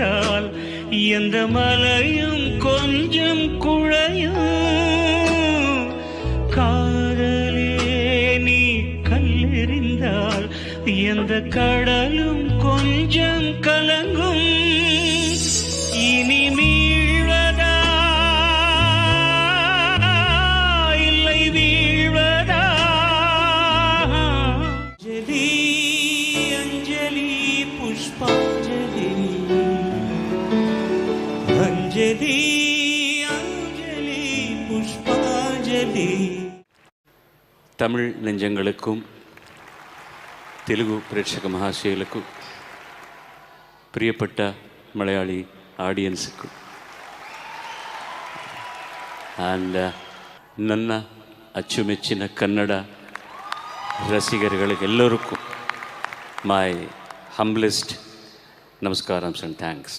இருந்தால் எந்த மலையும் கொஞ்சம் குழையும். காதலே நீ கல்லெறிந்தால் எந்த கடலும் கொஞ்சம் கலங்கும். இனி மீழ்வதா இல்லை வீழ்வதா? அஞ்சலி அஞ்சலி புஷ்பாஞ்சலி, அஞ்சலி அஞ்சலி புஷ்பாஞ்சலி. తమిళ్ నెంజంగళకు తెలుగు ప్రేక్షక మహాశయులకు ప్రియపట్ట మలయాళీ ಆಡಿಯನ್ಸ್ಗೂ ಆ್ಯಂಡ್ ನನ್ನ ಅಚ್ಚುಮೆಚ್ಚಿನ ಕನ್ನಡ ರಸಿಗರುಗಳಿಗೆಲ್ಲರಿಗೂ ಮೈ ಹಂಬ್ಲೆಸ್ಟ್ ನಮಸ್ಕಾರಮ್ಸ್ ಆ್ಯಂಡ್ ಥ್ಯಾಂಕ್ಸ್.